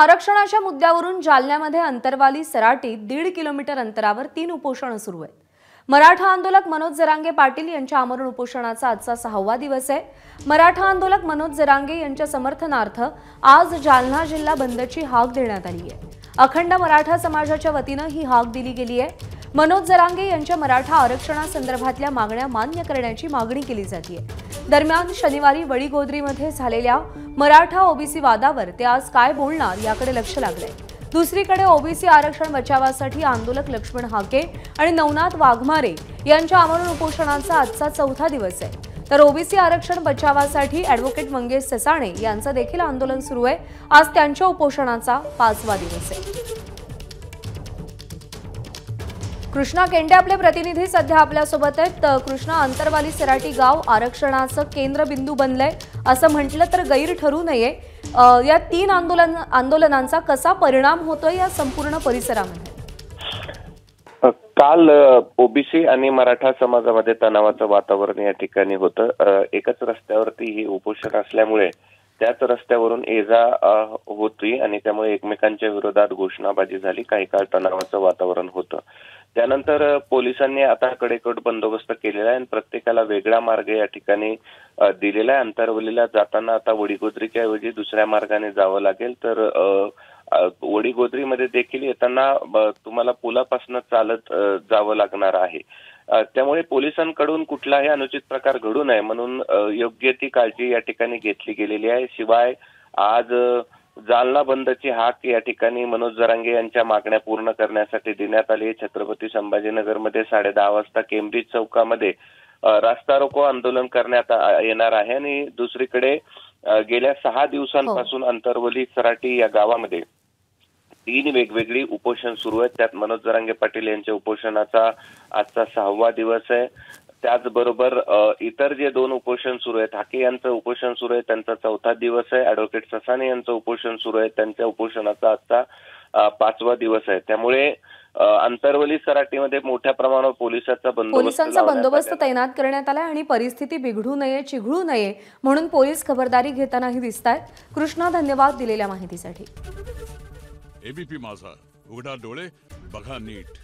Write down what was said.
आरक्षणाच्या मुद्द्यावरून जालन्यामध्ये अंतरवाली सराटीत 1.5 किलोमीटर अंतरावर 3 उपोषण सुरू आहेत। मराठा आंदोलक मनोज जरांगे पाटील यांच्या आमरण उपोषणाचा आजचा 6वा दिवस आहे। मराठा आंदोलक मनोज जरांगे यांच्या समर्थनार्थ आज जालना जिल्हा बंदची हाक देण्यात आली आहे। अखंड मराठा समाजाच्या वतीने ही हाक दिली गेली आहे। मनोज जरांगे यांच्या मराठा आरक्षणासंदर्भातल्या मागण्या मान्य करण्याची मागणी केली जाते। दरम्यान शनिवारी वडीगोद्रीमध्ये झालेल्या मराठा ओबीसी वादावर ते आज काय बोलणार याकडे लक्ष लागलंय। दुसरीकडे ओबीसी आरक्षण बचावासाठी आंदोलक लक्ष्मण हाके आणि नवनाथ वाघमारे यांच्या आमरण उपोषणाचा आजचा 4था दिवस आहे। तर ओबीसी आरक्षण बचावासाठी ॲडव्होकेट मंगेश ससाणे यांचं देखील आंदोलन सुरू आहे। आज त्यांच्या उपोषणाचा 5वा दिवस आहे। कृष्णा केंडे आपले प्रतिनिधी सध्या आपल्या सोबत आहेत। कृष्णा, अंतरवाली सराटी गाव आरक्षणाचं केंद्रबिंदू बनलंय असं म्हटलं तर गैर ठरू नये। या 3 आंदोलनांचा कसा परिणाम होतोय या संपूर्ण परिसरामध्ये? काल ओबीसी आणि मराठा समाजामध्ये तणावाचं वातावरण या ठिकाणी होतं। एकच रस्त्यावरती ही उपोषण असल्यामुळे त्याच रस्त्यावरून ये-जा होती आणि त्यामुळे एकमेकांच्या विरोधात घोषणाबाजी झाली। काही काळ तणावाचं वातावरण होतं। त्यानंतर पोलिसांनी आता कडेकोट बंदोबस्त केलेला आहे आणि प्रत्येकाला वेगळा मार्ग या ठिकाणी दिलेला आहे। अंतरवलीला जाताना आता वडीगोद्रीच्या ऐवजी दुसऱ्या मार्गाने जावं लागेल। तर वडीगोद्रीमध्ये देखील येताना तुम्हाला पुलापासून चालत जावं लागणार आहे। त्यामुळे पोलिसांकडून कुठलाही अनुचित प्रकार घडू नये म्हणून योग्य ती काळजी या ठिकाणी घेतली गेलेली आहे। शिवाय आज जालना बंदची हाक या ठिकाणी मनोज जरांगे यांच्या मागण्या पूर्ण करण्यासाठी देण्यात आली। छत्रपती संभाजीनगरमध्ये 10:30 वाजता केम्ब्रिज चौकामध्ये रास्ता रोको आंदोलन करण्यात येणार आहे आणि दुसरीकडे गेल्या 6 दिवसांपासून अंतरवली सराटी या गावामध्ये 3 वेगवेगळी उपोषण सुरू आहेत। त्यात मनोज जरांगे पाटील यांच्या उपोषणाचा आजचा 6वा दिवस आहे। त्याचबरोबर इतर जे 2 उपोषण सुरू आहेत, हाके यांचं उपोषण सुरू आहे, त्यांचा 4था दिवस आहे। ॲडव्होकेट ससाणे यांचं उपोषण सुरू आहे, त्यांच्या उपोषणाचा आजचा 5वा दिवस आहे। त्यामुळे अंतरवली सराटीमध्ये मोठ्या प्रमाणावर पोलिसांचा बंदोबस्त तैनात करण्यात आला आणि परिस्थिती बिघडू नये, चिघळू नये म्हणून पोलीस खबरदारी घेतानाही दिसतायत। कृष्णा, धन्यवाद दिलेल्या माहितीसाठी। एबीपी माझा, उघडा डोळे बघा नीट।